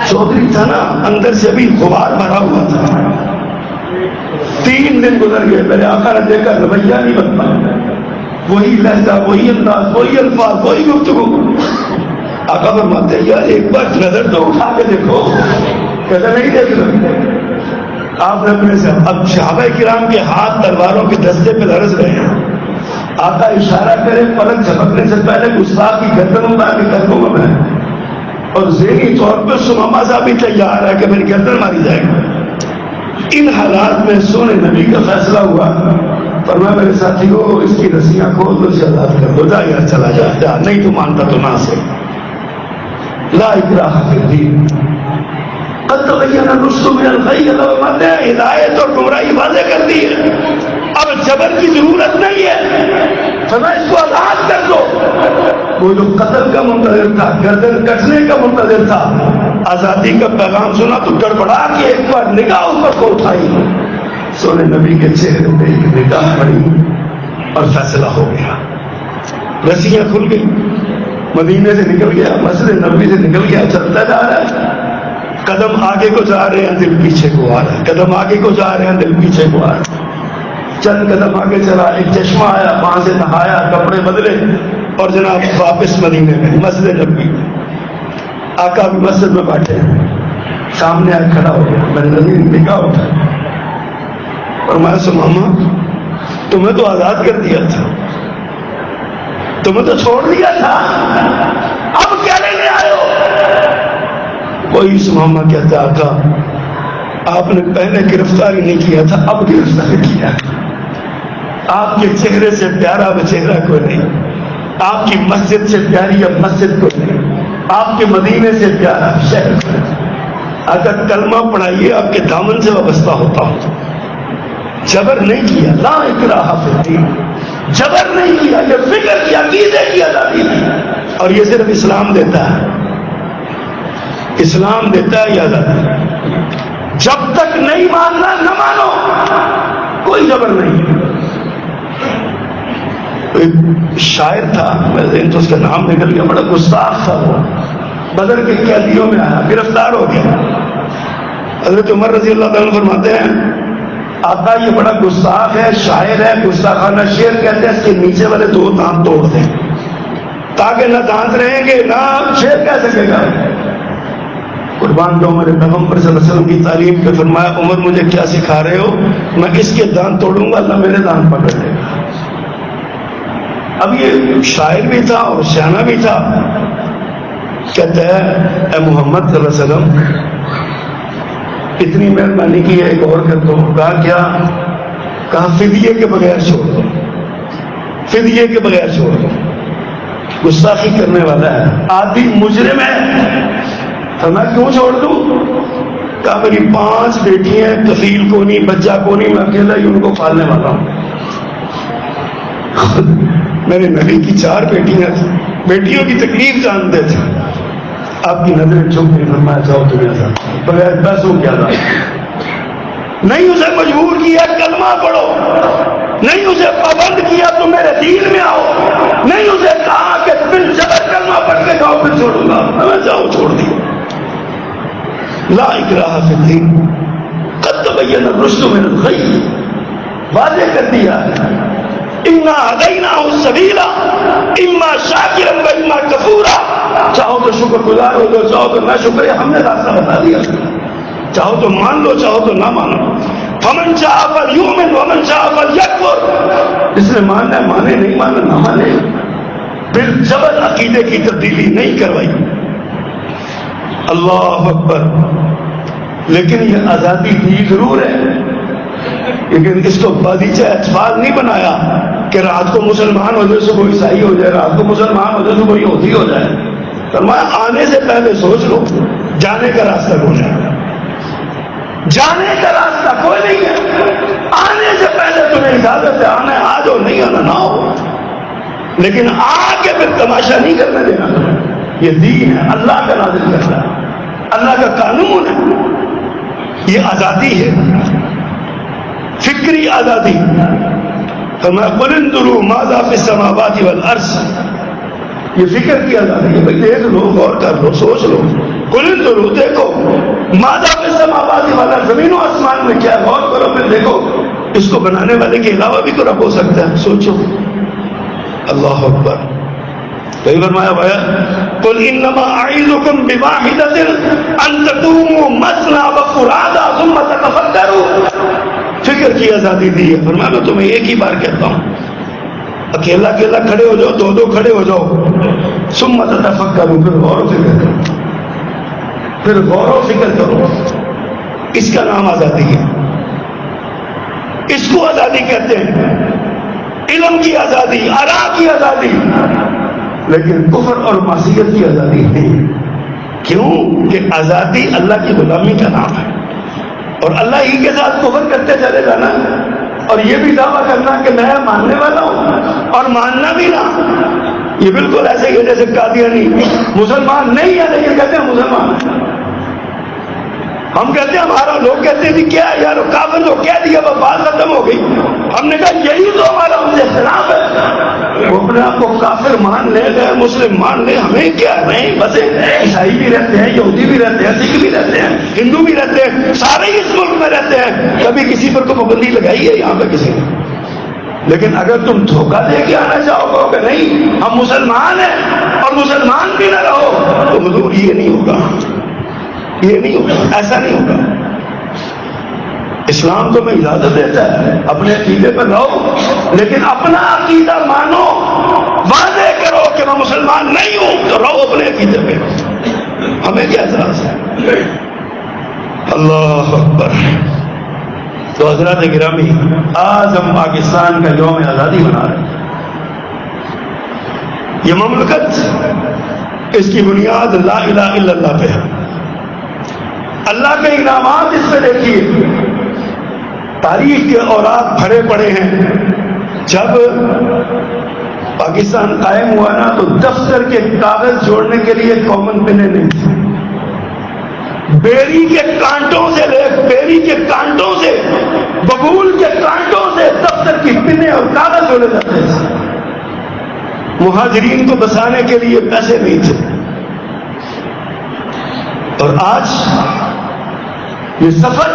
چودھری تھا نا، اندر سے ابھی غبار بھرا ہوا تھا۔ 3 دن گزر گئے، میرے آقا نے دیکھا رویہ نہیں بدلا، وہی لہجہ، وہی انداز، وہی الفاظ، وہی گفتگو۔ آقا فرماتے ہیں یار ایک بار نظر تو اٹھا کے دیکھو، کہتے نہیں دیکھ رہے۔ آپ نے اپنے سے اب صحابہ کرام کے ہاتھ تلواروں کے دستے پہ لرز رہے ہیں، آقا اشارہ کرے پلک جھپکنے سے پہلے گستاخ کی گردن اتار کے کر دوں گا میں، اور ذہنی طور پہ سمامہ صاحب بھی تیار ہے کہ میری گردن ماری جائے گا۔ ان حالات میں سونے نبی کا فیصلہ ہوا، فرمایا میرے ساتھیوں اس کی رسیاں کھول دو، اسے آزاد کر دو، جا یار چلا جا، نہیں تو مانتا تو نہ سے، لا اکراہ فی الدین، قد تبین الرشد من الغی، اللہ نے ہدایت اور گمراہی واضح کر دی ہے، اب جبر کی ضرورت نہیں ہے، فرمایا اس کو آزاد کر دو۔ وہ جو قتل کا منتظر تھا، گردن کٹنے کا منتظر تھا، آزادی کا پیغام سنا تو گڑبڑا کے ایک بار نگاہ اوپر کو اٹھائی، سونے نبی کے چہرے پہ ایک نگاہ پڑی اور فیصلہ ہو گیا، رسیاں کھل گئی، مدینے سے نکل گیا، مسجد نبوی سے نکل گیا، چلتا جا رہا ہے، قدم آگے کو جا رہے ہیں، دل پیچھے کو آ رہا ہے، قدم آگے کو جا رہے ہیں، دل پیچھے کو آ رہا ہے۔ چند قدم آگے چلا، ایک چشمہ آیا، وہاں سے نہایا، کپڑے بدلے اور جناب واپس مدینے میں، مسجد نبوی میں آقا بھی مسجد میں بیٹھے ہیں، سامنے آ کھڑا ہو گیا، میں نے نظر نکاح اٹھا اور میں سماما تمہیں تو آزاد کر دیا تھا، تمہیں تو چھوڑ دیا تھا، اب کیا لینے آئے ہو؟ کوئی سماما کہتا آقا آپ نے پہلے گرفتاری نہیں کیا تھا، اب گرفتاری کیا، آپ کے چہرے سے پیارا وہ چہرہ کوئی نہیں، آپ کی مسجد سے پیاری اب مسجد کوئی نہیں، آپ کے مدینے سے پیارا شہر کوئی نہیں۔ اگر کلمہ پڑھائیے آپ کے دامن سے وابستہ ہوتا ہوں، جبر نہیں کیا، لا اکراہ فی الدین، جبر نہیں کیا، یہ فکر کی عقیدے کی آزادی تھی، اور یہ صرف اسلام دیتا ہے، اسلام دیتا ہے یہ آزادی۔ جب تک نہیں ماننا نہ مانو، کوئی جبر نہیں۔ ایک شاعر تھا، میں تو اس کا نام نکل گیا، بڑا گستاخ تھا، وہ بدر کے قیدیوں میں آیا، گرفتار ہو گیا۔ حضرت عمر رضی اللہ عنہ فرماتے ہیں آقا یہ بڑا گستاخ ہے، شاعر ہے، گستاخانہ شعر کہتے ہیں، اس کے نیچے والے 2 دانت توڑ دیں تاکہ نہ دانت رہیں گے نہ شعر کہہ سکے گا۔ قربان جو ہمارے پیغمبر صلی اللہ علیہ وسلم کی تعلیم پہ فرمایا عمر مجھے کیا سکھا رہے ہو؟ میں اس کے دانت توڑوں گا، اللہ میرے دانت پکڑ لے گا۔ اب یہ شاعر بھی تھا اور سیانہ بھی تھا، کہتا ہے اے محمد صلی اللہ علیہ وسلم اتنی مہربانی کی ہے، ایک اور کر دو۔ کہا کیا؟ کہا فدیے کے بغیر چھوڑ دو، فدیے کے بغیر چھوڑ دو۔ گستاخی کرنے والا ہے، آدھی مجرم ہے، تو میں کیوں چھوڑ دوں؟ کہا میری 5 بیٹی ہیں، کفیل کو نہیں، بچہ کو نہیں، میں اکیلا ہی ان کو پالنے والا ہوں۔ میرے نبی کی 4 بیٹیاں تھیں، بیٹیوں کی تکلیف جانتے تھے، آپ کی نظریں چپ نہیں، فرمایا جاؤ تمہیں آزاد، بغیر پیسوں کی آزاد۔ نہیں اسے مجبور کیا کلمہ پڑھو، نہیں اسے پابند کیا تم میرے دین میں آؤ، نہیں اسے کہا کہ پھر جبر کلمہ پڑھ کے جاؤ پھر چھوڑوں گا، میں جاؤ چھوڑ دیا۔ لا اکراہ فی الدین قد تبین الرشد من الغی، واضح کر دیا انا ہدیناہ السبیل اما شاکرا و اما کفورا، چاہو تو شکر گزار ہو جاؤ، چاہو تو نہ شکر، ہم نے راستہ بتا دیا، چاہو تو مان لو چاہو تو نہ مانو۔ فمن شاء فلیؤمن ومن شاء فلیکفر، جس نے ماننا ہے مانے، نہیں ماننا نہ مانے، پھر جبر عقیدے کی تبدیلی نہیں کروائی۔ اللہ اکبر۔ لیکن یہ آزادی دی ضرور ہے، لیکن اس کو باغیچہ اطفال نہیں بنایا کہ رات کو مسلمان ہو جائے صبح عیسائی ہو جائے، رات کو مسلمان ہو جائے صبح یہودی ہو جائے۔ فرمایا آنے سے پہلے سوچ لو، جانے کا راستہ کون ہے؟ جانے کا راستہ کوئی نہیں ہے، آنے سے پہلے تمہیں اجازت ہے، آنا ہے آ جاؤ، نہیں آنا نہ ہو، لیکن آ کے پھر تماشا نہیں کرنے دینا۔ یہ دین ہے، اللہ کا نازل کرنا ہے، اللہ کا قانون ہے، یہ آزادی ہے، فکری آزادی۔ فرمایا قل انظروا ماذا فی السماوات والارض، یہ فکر کی آزادی ہے، بھائی دیکھ لو، غور کر لو، سوچ لو۔ قل انظروا، دیکھو، ماذا فی السماوات والارض، زمین و آسمان میں کیا، غور کرو، پھر دیکھو اس کو بنانے والے کے علاوہ بھی تو رب ہو سکتا ہے، سوچو۔ اللہ اکبر۔ کئی فرمایا بھایا قل انما اعظکم بواحدۃ ان تقوموا مثنى وفرادا ثم تتفکروا، فکر کی آزادی دی ہے۔ فرمایا میں تمہیں ایک ہی بار کہتا ہوں، اکیلا اکیلا کھڑے ہو جاؤ، 2 کھڑے ہو جاؤ، ثم تتفکروا، پھر غور و فکر کرو، پھر غور و فکر کرو۔ اس کا نام آزادی ہے، اس کو آزادی کہتے ہیں، علم کی آزادی، آراء کی آزادی، لیکن کفر اور معصیت کی آزادی نہیں۔ کیوں کہ آزادی اللہ کی غلامی کا نام ہے، اور اللہ ہی کے ساتھ کفر کرتے چلے جانا، اور یہ بھی دعویٰ کرنا کہ میں ماننے والا ہوں اور ماننا بھی نہ، یہ بالکل ایسے ہی ہے جیسے قادیانی مسلمان نہیں ہے لیکن کہتے ہیں مسلمان ہے۔ ہم کہتے ہیں، ہمارا لوگ کہتے ہیں کیا یار کافر جو کہہ دیا وہ بات ختم ہو گئی، ہم نے کہا یہی تو ہمارا ان سے خلاف ہے۔ وہ اپنے آپ کو کافر مان لے، غیر مسلم مان لے، ہمیں کیا، نہیں بس عیسائی بھی رہتے ہیں، یہودی بھی رہتے ہیں، سکھ بھی رہتے ہیں، ہندو بھی رہتے ہیں، سارے اس ملک میں رہتے ہیں، کبھی کسی پر کوئی پابندی لگائی ہے یہاں پہ کسی نے؟ لیکن اگر تم دھوکہ دے کے آنا چاہو گے کہ نہیں ہم مسلمان ہیں اور مسلمان بھی نہ رہو تو حضور یہ نہیں ہوگا، یہ نہیں ہوگا، ایسا نہیں ہوگا۔ اسلام تو میں اجازت دیتا ہے اپنے عقیدے پر رہو، لیکن اپنا عقیدہ مانو، وعدے کرو کہ میں مسلمان نہیں ہوں تو رہو اپنے عقیدے پہ، ہمیں کیا اعتراض ہے؟ اللہ اکبر۔ تو حضرات گرامی، آج ہم پاکستان کا یوم آزادی منا رہے ہیں۔ یہ مملکت، اس کی بنیاد لا الہ الا اللہ پہ ہے۔ اللہ کے انعامات اس پہ دیکھیے، تاریخ کے اوراق بھرے پڑے ہیں۔ جب پاکستان قائم ہوا نا تو دفتر کے کاغذ جوڑنے کے لیے کامن پنیں نہیں تھی، بیری کے کانٹوں سے بیری کے کانٹوں سے، ببول کے کانٹوں سے دفتر کی پنیں اور کاغذ جوڑے جاتے تھے۔ مہاجرین کو بسانے کے لیے پیسے نہیں تھے، اور آج یہ سفر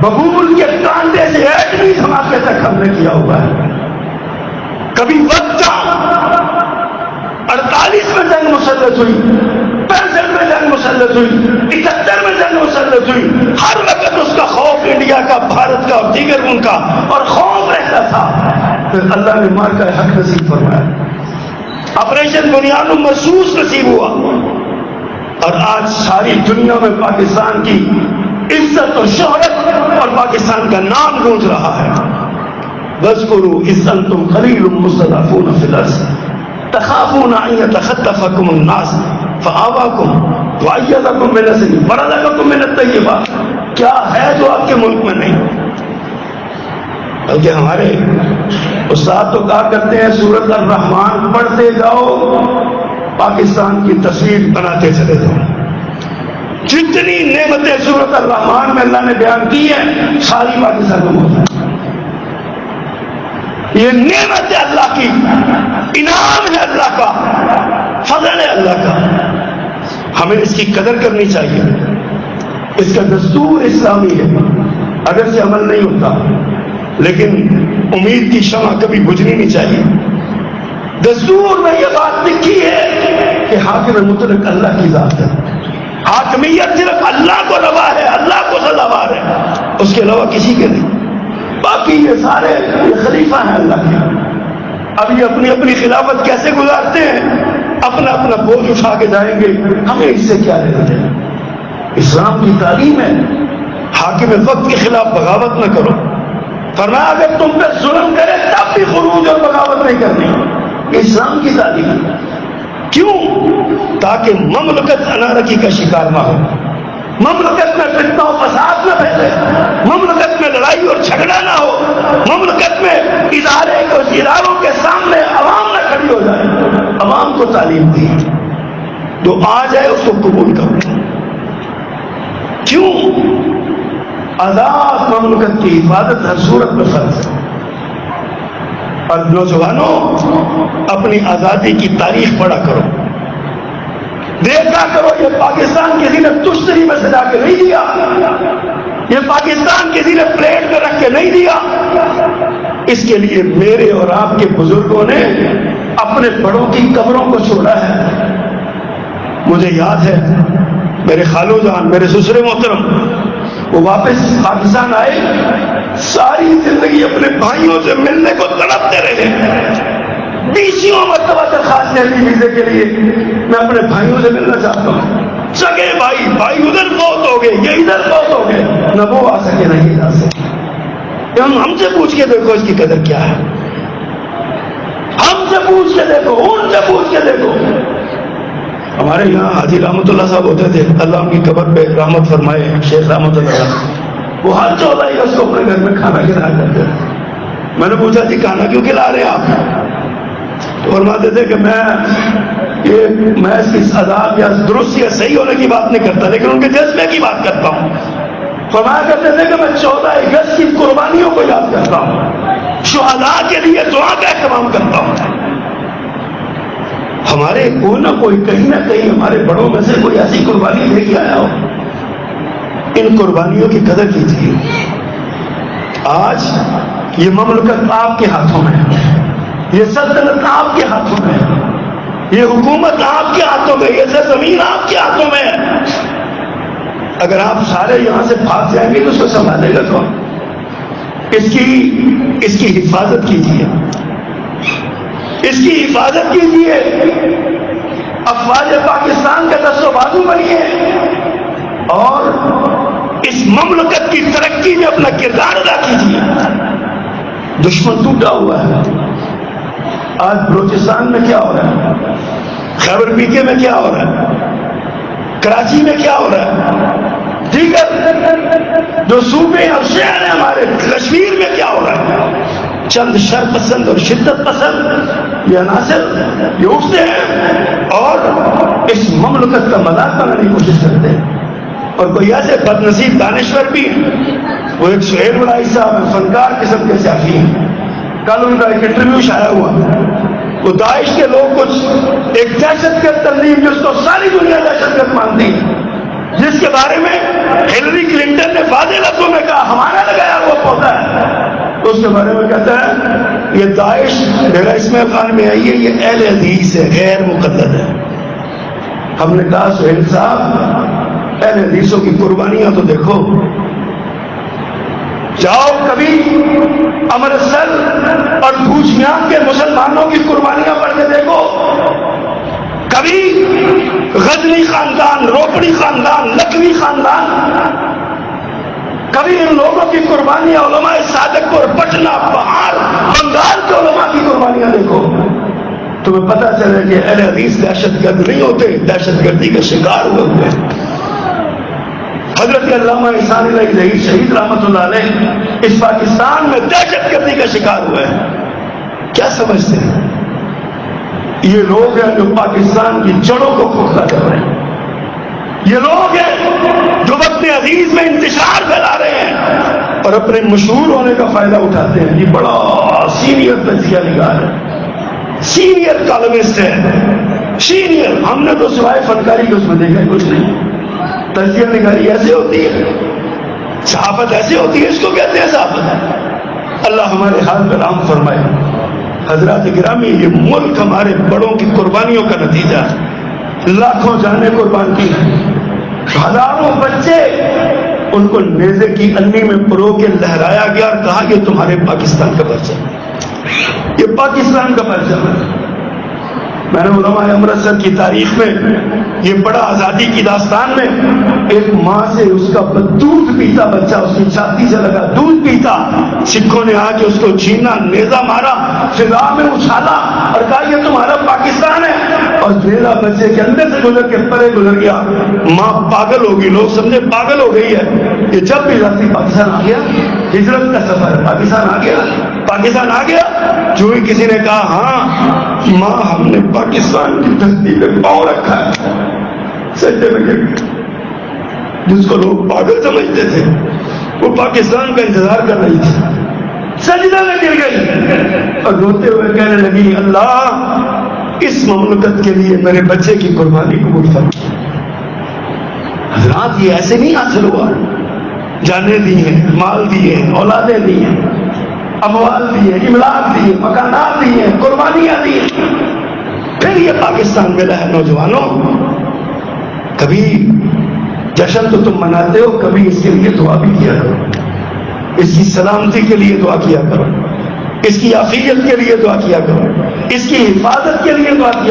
ببول کے کانٹے سے ایٹمی دھماکے تک ہم نے کیا ہوا ہے۔ کبھی وقت تھا 48 میں جنگ مسلط ہوئی، 65 میں جنگ مسلط ہوئی، 71 میں جنگ مسلط ہوئی، ہر وقت اس کا خوف انڈیا کا، بھارت کا اور دیگر ان کا اور خوف رہتا تھا۔ پھر اللہ نے مار کا حق نصیب فرمایا، آپریشن بنیاد محسوس نصیب ہوا، اور آج ساری دنیا میں پاکستان کی عزت اور شہرت اور پاکستان کا نام گونج رہا ہے۔ وَاذْكُرُوا إِذْ أَنْتُمْ قَلِيلٌ مُسْتَضْعَفُونَ فِي الْأَرْضِ تَخَافُونَ أَنْ يَتَخَطَّفَكُمُ النَّاسُ فَآوَاكُمْ وَأَيَّدَكُمْ بِنَصْرِهِ وَرَزَقَكُم مِّنَ الطَّيِّبَاتِ۔ کیا ہے جو آپ کے ملک میں نہیں؟ بلکہ ہمارے استاد تو کہا کرتے ہیں سورۃ الرحمن پڑھتے جاؤ، پاکستان کی تصویر بناتے چلے جاؤ۔ جتنی نعمتیں سورۃ الرحمن میں اللہ نے بیان کی ہیں ساری پاکستان میں موجود ہیں۔ یہ نعمت ہے اللہ کی، انعام ہے اللہ کا، فضل ہے اللہ کا، ہمیں اس کی قدر کرنی چاہیے۔ اس کا دستور اسلامی ہے، اگر سے عمل نہیں ہوتا لیکن امید کی شمع کبھی بجھنی نہیں چاہیے۔ دستور میں یہ بات لکھی ہے کہ حاکم مطلق اللہ کی ذات ہے، حاکمیت صرف اللہ کو روا ہے، اللہ کو سزاوار ہے، اس کے علاوہ کسی کے نہیں۔ باقی یہ سارے یہ خلیفہ ہیں اللہ کے، اب یہ اپنی اپنی خلافت کیسے گزارتے ہیں، اپنا اپنا بوجھ اٹھا کے جائیں گے، ہمیں اس سے کیا لینا ہے؟ اسلام کی تعلیم ہے حاکم وقت کے خلاف بغاوت نہ کرو، فرمایا اگر تم پہ ظلم کرے تب بھی خروج اور بغاوت نہیں کرنی، اسلام کی تعلیم ہے۔ کیوں؟ تاکہ مملکت انارکی کا شکار نہ ہو، مملکت میں فتنہ و فساد نہ پھیلے، مملکت میں لڑائی اور جھگڑا نہ ہو، مملکت میں اداروں کے سامنے عوام نہ کھڑی ہو جائے۔ عوام کو تعلیم دی، جو آ جائے اس کو قبول کرو۔ کیوں؟ آزاد مملکت کی حفاظت ہر صورت میں فرض ہے۔ اور نوجوانوں اپنی آزادی کی تاریخ پڑھا کرو، دیکھا کرو یہ پاکستان کسی نے تشتری میں سجا کے نہیں دیا، یہ پاکستان کسی نے پلیٹ میں رکھ کے نہیں دیا، اس کے لیے میرے اور آپ کے بزرگوں نے اپنے بڑوں کی قبروں کو چھوڑا ہے۔ مجھے یاد ہے میرے خالو جان، میرے سسرے محترم، وہ واپس پاکستان آئے، ساری زندگی اپنے بھائیوں سے ملنے کو تڑپتے رہے، 20 مرتبہ درخواست دی ویزے کے لیے، میں اپنے بھائیوں سے ملنا چاہتا ہوں، سگے بھائی ادھر فوت ہو گئے، یہ ادھر فوت ہو گئے، نہ وہ آ سکے نہ یہ آ سکے۔ ہم سے پوچھ کے دیکھو اس کی قدر کیا ہے، ہم سے پوچھ کے دیکھو، ان سے پوچھ کے دیکھو۔ ہمارے یہاں حاجی رحمت اللہ صاحب ہوتے تھے، اللہ ان کی قبر پہ رحمت فرمائے، شیخ رحمت اللہ، وہ ہر 14 اگست کو اپنے گھر میں کھانا کھلایا کرتے تھے۔ میں نے پوچھا جی کھانا کیوں کھلا رہے ہیں آپ؟ تو فرماتے تھے کہ میں اس کی عذاب یا درست یا صحیح ہونے کی بات نہیں کرتا، لیکن ان کے جذبے کی بات کرتا ہوں۔ فرمایا کرتے تھے کہ میں 14 اگست کی قربانیوں کو یاد کرتا ہوں، شہداء کے لیے دعا کا اہتمام کرتا ہوں۔ ہمارے کوئی نہ کوئی کہیں نہ کہیں ہمارے بڑوں میں سے کوئی ایسی قربانی لے کے آیا ہو، ان قربانیوں کی قدر کیجیے۔ آج یہ مملکت آپ کے ہاتھوں میں ہے، یہ سلطنت آپ کے ہاتھوں میں ہے، یہ حکومت آپ کے ہاتھوں میں، یہ زمین آپ کے ہاتھوں میں ہے. اگر آپ سارے یہاں سے بھاگ جائیں گے تو اس کو سنبھالے گا کون؟ اس کی حفاظت کیجیے، اس کی حفاظت کیجیے. افواج پاکستان کا دست و بازو بنیے اور اس مملکت کی ترقی میں اپنا کردار ادا کیجیے. دشمن ٹوٹا ہوا ہے. آج بلوچستان میں کیا ہو رہا ہے، خیبر پیکے میں کیا ہو رہا ہے، کراچی میں کیا ہو رہا ہے، دیگر جو صوبے اور شہر ہیں ہمارے، کشمیر میں کیا ہو رہا ہے. چند شر پسند اور شدت پسند یہ عناصر یہ اٹھتے ہیں اور اس مملکت کا مذاق بنانے کی کوشش کرتے ہیں. اور کوئی ایسے بد نصیب دانشور بھی، وہ ایک سہیل بڑائی صاحب فنکار قسم کے صحافی ہیں، کل ان کا ایک انٹرویو شائع ہوا. وہ داعش کے لوگ کچھ ایک دہشت گرد تنظیم جس کو ساری دنیا دہشت گرد مانتی ہے، جس کے بارے میں ہلری کلنٹن نے واضح لفظوں میں کہا ہمارا لگایا ہوا پودا ہے، تو اس کے بارے میں کہتا ہے یہ داعش میرا اسماعیل خان میں آئی ہے، یہ اہل حدیث ہے، غیر مقلد ہے. ہم نے کہا سہیل صاحب اہل حدیثوں کی قربانیاں تو دیکھو، جاؤ کبھی امرتسر اور بھوجمیان کے مسلمانوں کی قربانیاں پڑھ کے دیکھو، کبھی غزنی خاندان، روپڑی خاندان، لکھنوی خاندان، کبھی ان لوگوں کی قربانیاں علماء صادق پور، پٹنہ، بہار، بنگال کے علماء کی قربانیاں دیکھو، تمہیں پتہ چلے کہ اہل حدیث دہشت گرد نہیں ہوتے، دہشت گردی کا شکار ہوئے. حضرت علامہ احسان الہی ظہیر شہید رحمۃ اللہ علیہ اس پاکستان میں دہشت گردی کا شکار ہوئے ہیں. کیا سمجھتے ہیں؟ یہ لوگ ہیں جو پاکستان کی جڑوں کو پختہ کر رہے ہیں. یہ لوگ ہیں جو وقت عزیز میں انتشار پھیلا رہے ہیں اور اپنے مشہور ہونے کا فائدہ اٹھاتے ہیں. یہ بڑا سینئر تجزیہ نگار ہے، سینئر کالمسٹ ہے، سینئر. ہم نے تو سوائے فنکاری کے اس میں دیکھا کچھ نہیں. تجزیہ نگاری ایسے ہوتی ہے، صحافت ایسے ہوتی ہے، اس کو کہتے ہیں صحافت. اللہ ہمارے حال پہ رحم فرمائے. حضرات گرامی، یہ ملک ہمارے بڑوں کی قربانیوں کا نتیجہ ہے. لاکھوں جانیں قربان کی، ہزاروں بچے ان کو نیزے کی انی میں پرو کے لہرایا گیا اور کہا یہ تمہارے پاکستان کا پرچم، یہ پاکستان کا پرچم ہے. میں نے علماء امرتسر کی تاریخ میں یہ پڑھا، آزادی کی داستان میں ایک ماں سے اس کا دودھ پیتا بچہ اس کی چھاتی سے لگا دودھ پیتا، سکھوں نے آ کے اس کو چھینا، نیزہ مارا، فضا میں اچھالا اور کہا یہ تمہارا پاکستان ہے، اور نیزہ بچے کے اندر سے گزر کے پرے گزر گیا. ماں پاگل ہوگی، لوگ سمجھے پاگل ہو گئی ہے. یہ جب بھی راستہ پاکستان آ گیا، ہجرت کا سفر پاکستان آ گیا، پاکستان آ گیا، جو ہی کسی نے کہا ہاں ماں ہم نے پاکستان کی دھرتی پہ پاؤں رکھا ہے، سجدے میں گر گئے. جس کو لوگ پاگل سمجھتے تھے وہ پاکستان کا انتظار کر رہی تھی، سجدے میں گر گئی اور روتے ہوئے کہنے لگی اللہ اس مملکت کے لیے میرے بچے کی قربانی قبول فرما. حضرات یہ ایسے نہیں حاصل ہوا، جانیں دی ہیں، مال دیے، اولادیں دی ہیں، اموال دیے، املاک دیے، مکانات دیے، قربانیاں دی. پھر یہ پاکستان ملا ہے. نوجوانوں، کبھی جشن تو تم مناتے ہو، کبھی اس کے لیے دعا بھی کیا کرو، اس کی سلامتی کے لیے دعا کیا کرو، اس کی عافیت کے لیے دعا کیا کرو، اس کی حفاظت کے لیے دعا کیا